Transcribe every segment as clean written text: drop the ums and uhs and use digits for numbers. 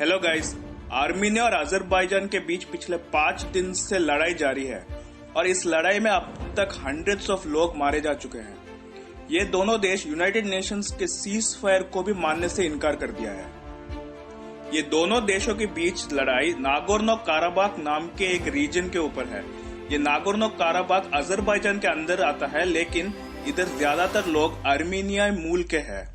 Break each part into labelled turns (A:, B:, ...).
A: Hello guys, Armenia और Azerbaijan के बीच पिछले 5 दिन से लड़ाई जारी है और इस लड़ाई में अब तक हंड्रेड्स ऑफ लोग मारे जा चुके हैं। ये दोनों देश यूनाइटेड नेशंस के सीज फायर को भी मानने से इनकार कर दिया है। ये दोनों देशों के बीच लड़ाई नागोर्नो काराबाख नाम के एक रीजन के ऊपर है। ये नागोर्नो काराबाख अजरबैजान के अंदर आता है, लेकिन इधर ज्यादातर लोग आर्मीनिया मूल के हैं।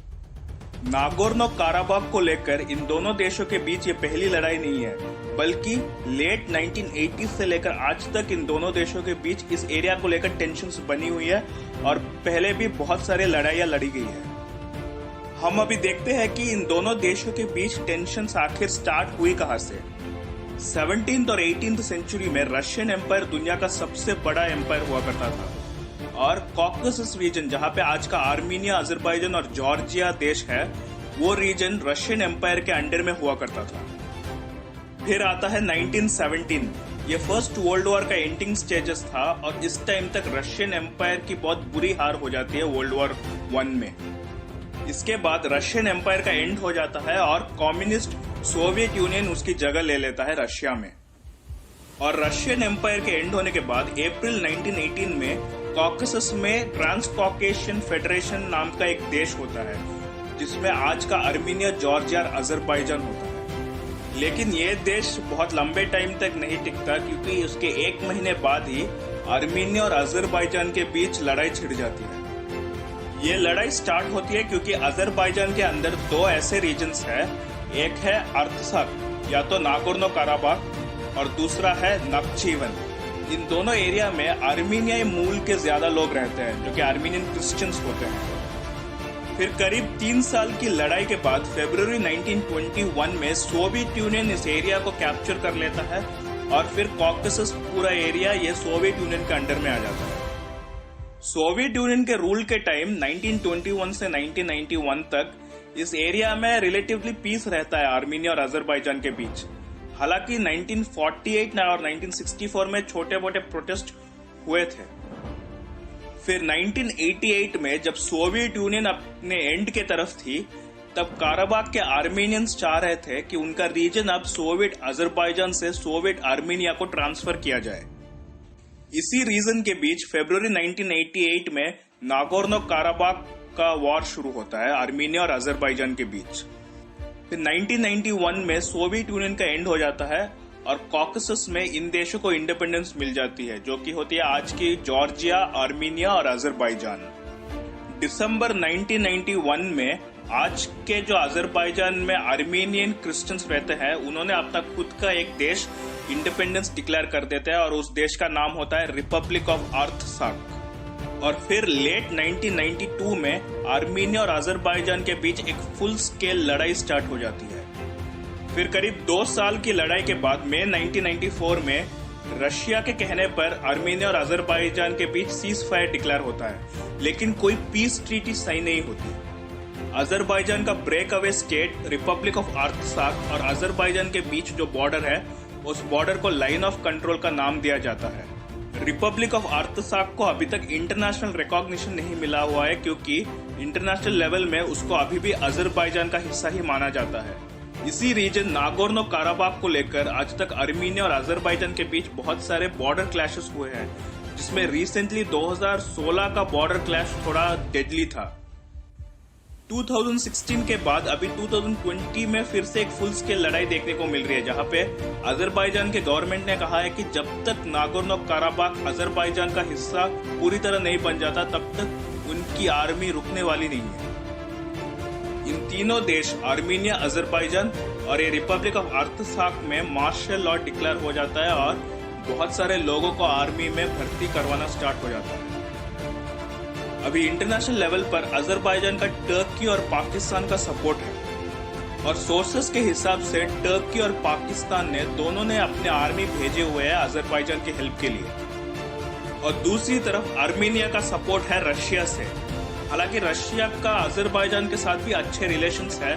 A: नागोर्नो काराबाख को लेकर इन दोनों देशों के बीच ये पहली लड़ाई नहीं है, बल्कि लेट 1980 से लेकर आज तक इन दोनों देशों के बीच इस एरिया को लेकर टेंशन्स बनी हुई है और पहले भी बहुत सारे लड़ाइयां लड़ी गई है। हम अभी देखते हैं कि इन दोनों देशों के बीच टेंशन्स आखिर स्टार्ट हुई कहां से। 17th और 18th सेंचुरी में रशियन एम्पायर दुनिया का सबसे बड़ा एम्पायर हुआ करता था और कॉकेसस रीजन, जहां पे आज का आर्मीनिया, अजरबैजान और जॉर्जिया देश है, वो रीजन रशियन एम्पायर के अंडर में हुआ करता था। फिर आता है 1917। ये फर्स्ट वर्ल्ड वॉर का एंडिंग स्टेजेस था और इस टाइम तक रशियन एम्पायर की बहुत बुरी हार हो जाती है वर्ल्ड वॉर 1 में। इसके बाद रशियन एम्पायर का एंड हो जाता है और कम्युनिस्ट सोवियत यूनियन उसकी जगह ले लेता है रशिया में। और रशियन एम्पायर के एंड होने के बाद अप्रैल 1918 में कॉकेसस में ट्रांस कॉकेशियन फेडरेशन नाम का एक देश होता है, जिसमें आज का आर्मीनिया, जॉर्जिया और अजरबैजान होता है। लेकिन ये देश बहुत लंबे टाइम तक नहीं टिकता, क्योंकि उसके 1 महीने बाद ही आर्मीनिया और अजरबैजान के बीच लड़ाई छिड़ जाती है। ये लड़ाई स्टार्ट होती है क्योंकि अजरबैजान के अंदर 2 ऐसे रीजन्स है। एक है अर्थसाक या तो नागोर्नो काराबाख और दूसरा है नखचीवन। इन दोनों एरिया में आर्मीनियाई मूल के ज्यादा लोग रहते हैं, जो कि आर्मीनियन क्रिश्चियंस होते हैं। फिर करीब 3 साल की लड़ाई के बाद फरवरी 1921 में सोवियत यूनियन इस एरिया को कैप्चर कर लेता है और फिर कॉकेसस पूरा एरिया ये सोवियत यूनियन के अंडर में आ जाता है। सोवियत यूनियन के रूल के टाइम 1921 से 1991 तक इस एरिया में रिलेटिवली पीस रहता है आर्मीनिया और अजरबैजान के बीच। हालांकि 1948 और 1964 में छोटे मोटे प्रोटेस्ट हुए थे। फिर 1988 में जब सोवियत यूनियन अपने एंड के तरफ थी, तब काराबाख के आर्मीनियंस चाह रहे थे कि उनका रीजन अब सोवियत अजरबैजान से सोवियत आर्मीनिया को ट्रांसफर किया जाए। इसी रीजन के बीच फरवरी 1988 में नागोर्नो काराबाख का वॉर शुरू होता है आर्मीनिया और अजरबैजान के बीच। फिर 1991 में सोवियत यूनियन का एंड हो जाता है और कॉकेसस में इन देशों को इंडिपेंडेंस मिल जाती है, जो कि होती है आज की जॉर्जिया, आर्मीनिया और अजरबैजान। दिसंबर 1991 में आज के जो अजरबैजान में आर्मीनियन क्रिश्चियंस रहते हैं, उन्होंने अपना खुद का एक देश इंडिपेंडेंस डिक्लेयर कर देते हैं और उस देश का नाम होता है रिपब्लिक ऑफ अर्थसाक। और फिर लेट 1992 में आर्मीनिया और अजरबैजान के बीच एक फुल स्केल लड़ाई स्टार्ट हो जाती है। फिर करीब 2 साल की लड़ाई के बाद मई 1994 में रशिया के कहने पर आर्मीनिया और अजरबैजान के बीच सीज फायर डिक्लेयर होता है, लेकिन कोई पीस ट्रीटी साइन नहीं होती। अजरबैजान का break away state republic of Artsakh और अजरबैजान के बीच जो बॉर्डर है, उस बॉर्डर को लाइन ऑफ कंट्रोल का नाम दिया जाता है। रिपब्लिक ऑफ अर्थसाक को अभी तक इंटरनेशनल रिकॉग्निशन नहीं मिला हुआ है, क्योंकि इंटरनेशनल लेवल में उसको अभी भी अजरबैजान का हिस्सा ही माना जाता है। इसी रीजन नागोर्नो काराबाख को लेकर आज तक आर्मीनिया और अजरबैजान के बीच बहुत सारे बॉर्डर क्लैशेस हुए हैं, जिसमें रिसेंटली 2016 का बॉर्डर क्लैश थोड़ा डेडली था। 2016 के बाद अभी 2020 में फिर से एक फुल स्केल लड़ाई देखने को मिल रही है, जहां पे अजरबैजान के गवर्नमेंट ने कहा है कि जब तक नागोर्नो काराबाख अजरबैजान का हिस्सा पूरी तरह नहीं बन जाता, तब तक उनकी आर्मी रुकने वाली नहीं है। इन तीनों देश आर्मीनिया, अजरबैजान और ये रिपब्लिक ऑफ अर्थसाक में मार्शल लॉ डिक्लेयर हो जाता है और बहुत सारे लोगों को आर्मी में भर्ती करवाना स्टार्ट हो जाता है। अभी इंटरनेशनल लेवल पर अजरबैजान का टर्की और पाकिस्तान का सपोर्ट है और सोर्सेस के हिसाब से टर्की और पाकिस्तान ने दोनों ने अपने आर्मी भेजे हुए हैं अजरबैजान की हेल्प के लिए। और दूसरी तरफ आर्मीनिया का सपोर्ट है रशिया से। हालांकि रशिया का अजरबैजान के साथ भी अच्छे रिलेशंस है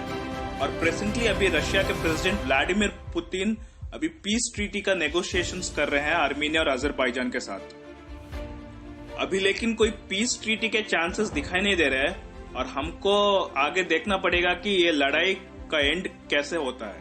A: और प्रेजेंटली अभी रशिया के प्रेसिडेंट व्लादिमीर पुतिन अभी पीस ट्रीटी का नेगोशिएशंस कर रहे हैं आर्मीनिया और अजरबैजान के साथ। अभी लेकिन कोई पीस ट्रीटी के चांसेस दिखाई नहीं दे रहे हैं और हमको आगे देखना पड़ेगा कि ये लड़ाई का एंड कैसे होता है।